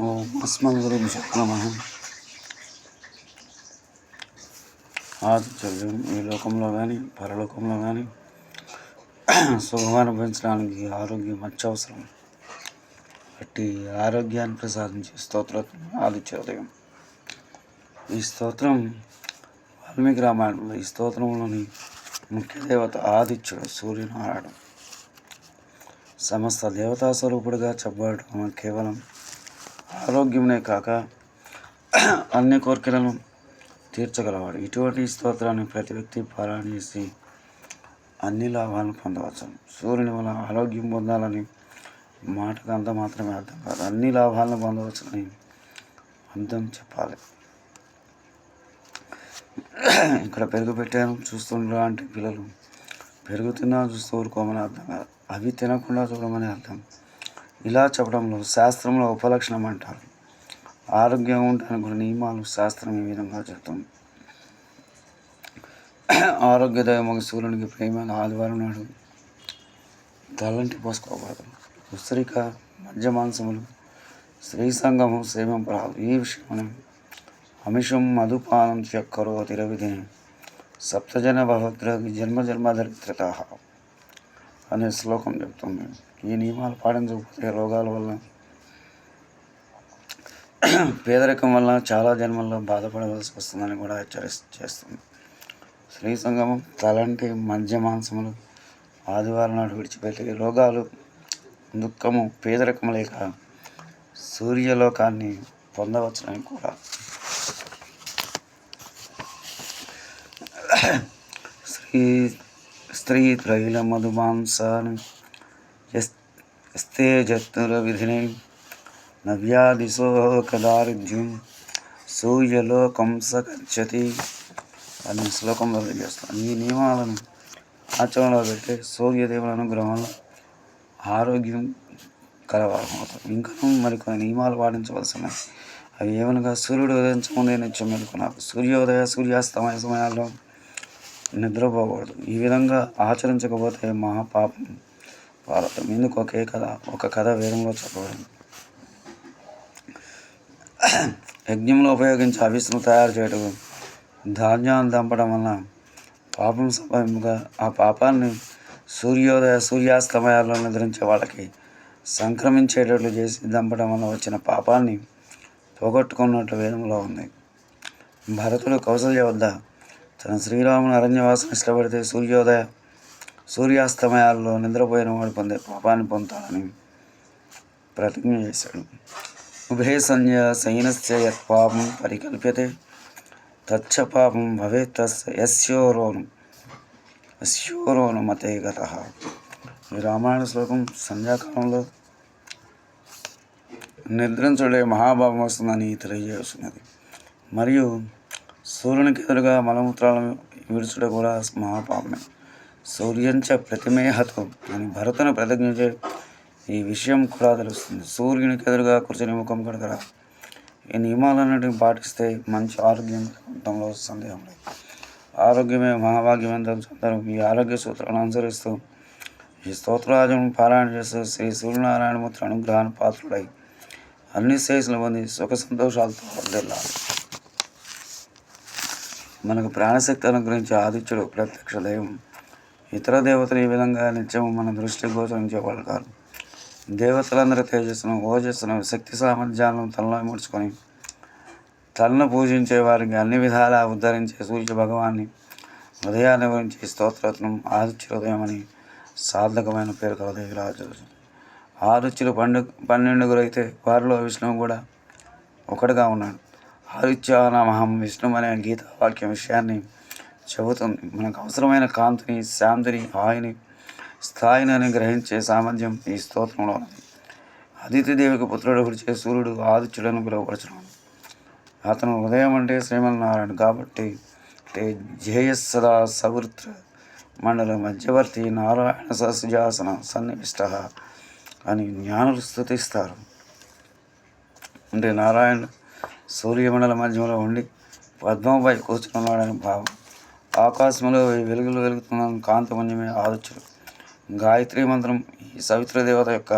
ఓం అస్మద్గురుభ్యో నమః. ఆదిత్యులు ఈ లోకంలో కానీ పరలోకంలో కానీ సుఖం అనుభవించడానికి ఆరోగ్యం అత్యవసరం. అట్టి ఆరోగ్యాన్ని ప్రసాదించే స్తోత్రం ఆదిత్యోదయం. ఈ స్తోత్రం వాల్మీకి రామాయణంలో ఈ స్తోత్రంలోని ముఖ్య దేవత ఆదిత్యుడు, సూర్యనారాయణ. సమస్త దేవతా స్వరూపుడుగా చెప్పబడటం కేవలం ఆరోగ్యమే కాక అన్ని కోరికలను తీర్చగలవాడు. ఇటువంటి స్తోత్రాన్ని ప్రతి వ్యక్తి పారాయణ చేసి అన్ని లాభాలను పొందవచ్చు. సూర్యుని వల్ల ఆరోగ్యం పొందాలని మాటకు అంత మాత్రమే అర్థం కాదు, అన్ని లాభాలను పొందవచ్చునని అర్థం చెప్పాలి. ఇక్కడ పెరుగు పెట్టాను చూస్తుండరా అంటే పిల్లలు పెరుగు తిన్నా చూస్తూ ఊరుకోమని అర్థం కాదు, అవి తినకుండా చూడమని అర్థం. ఇలా చెప్పడంలో శాస్త్రంలో ఉపలక్షణం అంటారు. ఆరోగ్యంగా ఉండడానికి కొన్ని నియమాలు శాస్త్రం ఈ విధంగా చెప్తుంది. ఆరోగ్యదాయక సూర్యునికి ప్రేమగా ఆదివారం నాడు తలంటి పోసుకోకూడదు. ఉసిరిక, మధ్య మాంసములు, స్త్రీ సంగము సేవింపరాదు. ఈ విషయం అమిషం మధుపానం చక్కరో తిరవిధి సప్తజన భవద్ర జన్మదరిద్రత అనే శ్లోకం చెప్తుంది. ఈ నియమాలు పాటించకపోతే రోగాల వల్ల, పేదరికం వల్ల చాలా జన్మల్లో బాధపడవలసి వస్తుందని కూడా చేస్తుంది. స్త్రీ సంగమం, తలంటి, మధ్య మాంసములు ఆదివారం నాడు విడిచిపెట్టి రోగాలు, దుఃఖము, పేదరికం లేక సూర్యలోకాన్ని పొందవచ్చునని కూడా. స్త్రీ త్రైల మధుమాంసాన్ని జత్తుల విధిని నవ్యాదిశోకదారిద్ర్యం సూర్యలోకం సగచ్చతి అనే శ్లోకంలో చేస్తాను. ఈ నియమాలను ఆచరణలో పెట్టి సూర్యదేవుల అనుగ్రహంలో ఆరోగ్యం కలవాలవుతాం. ఇంకా మరికొన్ని నియమాలు పాటించవలసిన అవి ఏమనగా సూర్యుడు ఉదయించముందే నిత్యం మేలుకొనాలి. సూర్యోదయ సూర్యాస్తమయ సమయాల్లో నిద్రపోకూడదు. ఈ విధంగా ఆచరించకపోతే మహాపాపం పాలవుతాం. ఇందుకు ఒక కథ వేదంలో చెప్పబడింది. యజ్ఞంలో ఉపయోగించే అవిస్సును తయారు చేయడం, ధాన్యాన్ని దంపడం వలన పాపం సంభవింపగా ఆ పాపాన్ని సూర్యోదయ సూర్యాస్తమయాల్లో నిద్రించే వాళ్ళకి సంక్రమించేటట్లు చేసి దంపడం వల్ల వచ్చిన పాపాన్ని పోగొట్టుకున్నట్లు వేదంలో ఉంది. భరతుడు కౌసల్య వద్ద తన శ్రీరాముని అరణ్యవాసం ఇష్టపడితే సూర్యోదయ సూర్యాస్తమయాల్లో నిద్రపోయిన వాడు పొందే పాపాన్ని పొందుతాడని ప్రతిజ్ఞ చేశాడు. ఉభయ సంధ్య శయనస్య యత్పాపం పరికల్ప్యతే తచ్చ పాపం భవేత్ యస్యోరోను మతే గతః. ఈ రామాయణ శ్లోకం సంధ్యాకాలంలో నిద్రించుడే మహాపాపం వస్తుందని తెలియజేస్తున్నది. మరియు సూర్యునికి ఎదురుగా మలమూత్రాలను విడుచుట కూడా మహాపాపమే. సూర్యంచ ప్రతిమేహతో అని భరతుని ప్రతిజ్ఞించే ఈ విషయం కూడా తెలుస్తుంది. సూర్యునికి ఎదురుగా కూర్చొని ముఖం కడగరా. ఈ నియమాలన్నిటిని పాటిస్తే మంచి ఆరోగ్యం ఉండటంలో సందేహం లేదు. ఆరోగ్యమే మహాభాగ్యం అని తెలుసుకుంటారు. ఈ ఆరోగ్య సూత్రాలను అనుసరిస్తూ ఈ స్తోత్రాలను పారాయణ చేస్తూ శ్రీ సూర్యనారాయణమూర్తి అనుగ్రహాన్ని పాత్రుడై అన్ని శ్రేయస్సులు పొంది సుఖ సంతోషాలతో వర్ధిల్లాలి. మనకు ప్రాణశక్తి అనుగ్రహించే ఆదిత్యుడు ప్రత్యక్ష దైవం. ఇతర దేవతలు ఈ విధంగా నిత్యం మన దృష్టి గోచరించేవాళ్ళు కాదు. దేవతలందరి తేజస్సును, ఓజస్సును, శక్తి సామర్థ్యాలను తనలో ముడుచుకొని తనను పూజించే వారికి అన్ని విధాలా ఉద్ధరించే సూర్య భగవాన్ని ఉదయాన్ని గురించి స్తోత్రత్నం ఆదిత్యోదయం అని సార్థకమైన పేరు కలదేవిరాజు. ఆదిత్యులు 12 అయితే వారిలో విష్ణువు కూడా ఒకటిగా ఉన్నాడు. ఆదిత్యానామహం విష్ణు అనే గీతావాక్యం విషయాన్ని చెబుతుంది. మనకు అవసరమైన కాంతిని, శాంతిని, హాయిని, స్థాయిని గ్రహించే సామర్థ్యం ఈ స్తోత్రంలో ఉన్నది. అదితిదేవికి పుత్రుడు గురిచే సూర్యుడు ఆదిత్యుడను పిలువపరచున్నాడు. అతను ఉదయం అంటే శ్రీమన్నారాయణ కాబట్టి జేయస్సదా సవృత్ర మండల మధ్యవర్తి నారాయణ సహజాసన సన్నివిష్ట అని జ్ఞానులు స్తుతిస్తారు. అంటే నారాయణుడు సూర్యమండల మధ్యలో ఉండి పద్మపై కూర్చున్నాడని భావం. ఆకాశంలో వెలుగులు వెలుగుతున్న కాంతిపుంజమే ఆదిత్యుడు. గాయత్రీ మంత్రం ఈ సవిత్ర దేవత యొక్క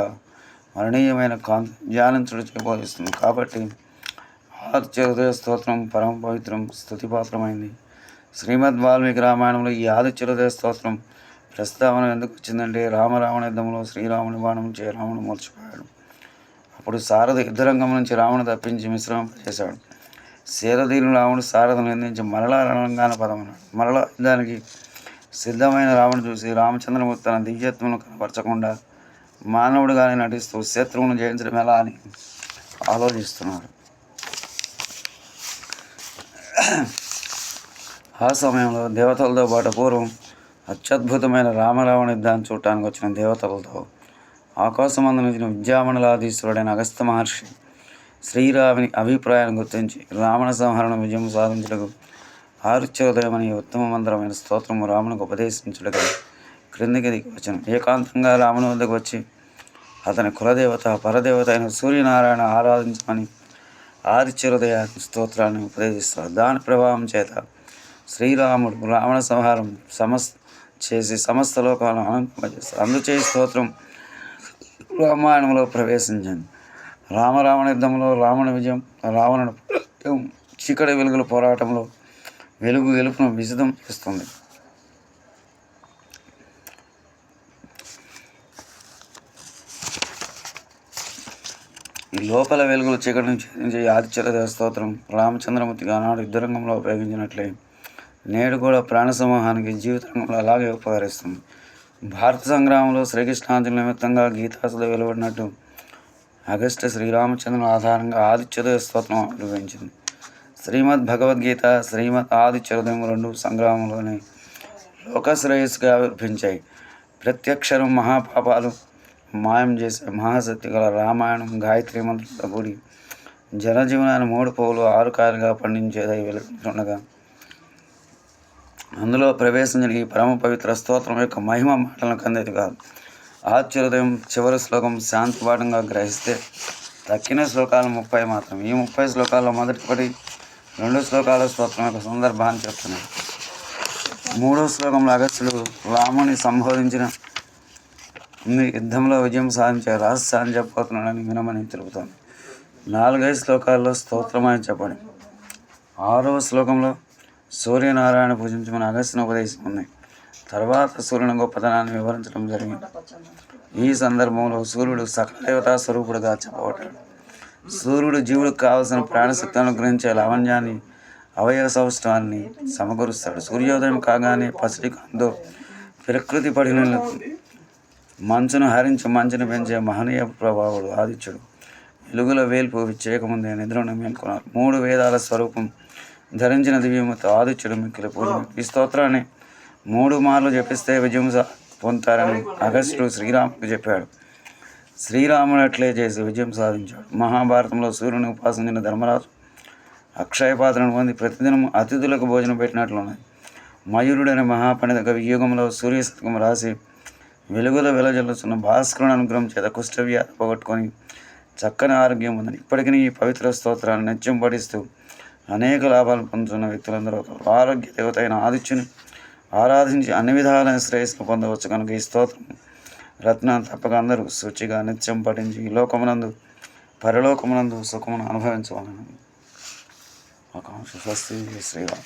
మరణీయమైన కాంతి ధ్యానించుడు బోధిస్తుంది. కాబట్టి ఆదిత్య హృదయ స్తోత్రం పరమ పవిత్రం స్తుతిపాత్రమైంది. శ్రీమద్ వాల్మీకి రామాయణంలో ఈ ఆదిత్య హృదయ స్తోత్రం ప్రస్తావన ఎందుకు వచ్చిందంటే, రామరావణ యుద్ధంలో శ్రీరాముని బాణం చే రాముడు మూర్చిపోయాడు. అప్పుడు సారథి యుద్ధరంగం నుంచి రాముని తప్పించి మిశ్రమింపజేశాడు. శేరదీను రాముడు సారథను నిందించి మరలా రణరంగాన పదమన్నాడు. మరలా యుద్ధానికి సిద్ధమైన రాముడు చూసి రామచంద్రమూర్తి తన దివ్యత్వను కనపరచకుండా మానవుడుగానే నటిస్తూ శత్రువును జయించడం ఎలా అని ఆలోచిస్తున్నాడు. ఆ సమయంలో దేవతలతో పాటు పూర్వం అత్యద్భుతమైన రామరావణ యుద్ధాన్ని చూడటానికి వచ్చిన దేవతలతో ఆకాశమందు నుంచి విద్యామండలాధీశ్వరుడైన అగస్త్య మహర్షి శ్రీరాముని అభిప్రాయాన్ని గుర్తించి రావణ సంహరణ విజయం సాధించుటకు ఆరుచ్యోదయం అనే ఉత్తమ మంత్రమైన స్తోత్రము రామునికి ఉపదేశించుటగా క్రిందికి దిగి వచ్చాను. ఏకాంతంగా రాముని వద్దకు వచ్చి అతని కులదేవత పరదేవత అయిన సూర్యనారాయణ ఆరాధించమని ఆదిత్యోదయ స్తోత్రాన్ని ఉపదేశిస్తారు. దాని ప్రభావం చేత శ్రీరాముడు రావణ సంహారం చేసి సమస్త లోకాలను ఆనందింపజేస్తారు. అందుచే స్తోత్రం రామాయణంలో ప్రవేశించింది. రామరావణ యుద్ధంలో రావణ విజయం, రావణుడు చీకటి వెలుగుల పోరాటంలో వెలుగు గెలుపును విశదం చేస్తుంది. ఈ లోపల వెలుగులు చీకటిని ఛేదించే ఆదిత్య స్తోత్రం రామచంద్రమూర్తికి ఆనాడు యుద్ధరంగంలో ఉపయోగించినట్లే నేడు కూడా ప్రాణ సమూహానికి జీవితరంగంలో అలాగే ఉపకరిస్తుంది. భారత సంగ్రామంలో శ్రీకృష్ణార్జున నిమిత్తంగా గీతాసులో వెలువడినట్టు అగస్త్య శ్రీరామచంద్రుని ఆధారంగా ఆదిత్యోదయ స్తోత్రం ఆవిర్భవించింది. శ్రీమద్ భగవద్గీత, శ్రీమద్ ఆదిత్యోదయం రెండు సంగ్రామంలోనే లోకశ్రేయస్సుగా ఆవిర్భించాయి. ప్రత్యక్షరం మహాపాపాలు మాయం చేసే మహాశక్తి గల రామాయణం గాయత్రి మంత్రంతో కూడి జనజీవనాన్ని 3 పువ్వులు 6 కాయలుగా పండించేదై వెలుగుతుండగా అందులో ప్రవేశించిన ఈ పరమ పవిత్ర స్తోత్రం యొక్క మహిమ మాటలను కందేది కాదు. ఆదిత్యోదయం చివరి శ్లోకం శాంతి పాఠంగా గ్రహిస్తే తక్కిన శ్లోకాలు 30 మాత్రం. ఈ 30 శ్లోకాల్లో మొదటి 2 శ్లోకాల స్తోత్రం యొక్క సందర్భాన్ని చెప్తున్నాయి. 3వ శ్లోకంలో అగస్త్యుడు రాముని సంబోధించిన యుద్ధంలో విజయం సాధించే రహస్యాన్ని చెప్పబోతున్నాడని వినమని తెలుపుతాను. 4 శ్లోకాల్లో స్తోత్రమని చెప్పండి. 6వ శ్లోకంలో సూర్యనారాయణ పూజించమని అగస్త్యుని ఉపదేశం ఉన్నాయి. తర్వాత సూర్యుని గొప్పతనాన్ని వివరించడం జరిగింది. ఈ సందర్భంలో సూర్యుడు సకల దేవతా స్వరూపుడుగా చెప్పబడ్డాడు. సూర్యుడు జీవుడికి కావలసిన ప్రాణశక్తి అనుగ్రహించే లావణ్యాన్ని, అవయవ సౌష్ఠవాన్ని సమకూరుస్తాడు. సూర్యోదయం కాగానే పసిడి కాంతితో ప్రకృతి పడిన మంచును హరించి మంచును పెంచే మహనీయ ప్రభావుడు ఆదిత్యుడు. వెలుగుల వేల్పు విచ్చేయకముందే నిద్రను మేల్కొన్నారు. 3 వేదాల స్వరూపం ధరించిన దివ్యమూర్తి ఆదిత్యుడు మిక్కిలి పూజ. ఈ స్తోత్రాన్ని 3 మార్లు జపిస్తే విజయం పొందుతారని అగస్త్యుడు శ్రీరాముడికి చెప్పాడు. శ్రీరాముడు అట్లే చేసి విజయం సాధించాడు. మహాభారతంలో సూర్యుని ఉపాసించిన ధర్మరాజు అక్షయపాత్రను పొంది ప్రతిదినం అతిథులకు భోజనం పెట్టినట్లున్నది. మయూరుడైన మహాపండిత కవి యుగంలో సూర్యశతకం రాసి వెలుగుల వెలజల్లుతున్న భాస్కరుని అనుగ్రహం చేత కుష్ఠవ్యాధి పోగొట్టుకొని చక్కని ఆరోగ్యం ఉందని ఇప్పటికీ ఈ పవిత్ర స్తోత్రాన్ని నిత్యం పఠిస్తూ అనేక లాభాలు పొందుతున్న వ్యక్తులందరూ ఒకరు. ఆరోగ్య దేవత అయిన ఆదిత్యుని ఆరాధించి అన్ని విధాలైన శ్రేయస్సును పొందవచ్చు. కనుక ఈ స్తోత్రం రత్నాన్ని తప్పక అందరూ శుచిగా నిత్యం పఠించి ఈ లోకమునందు పరలోకమునందు సుఖమును అనుభవించవాలని ఆకాంక్ష. స్వస్తి శ్రీరామ్.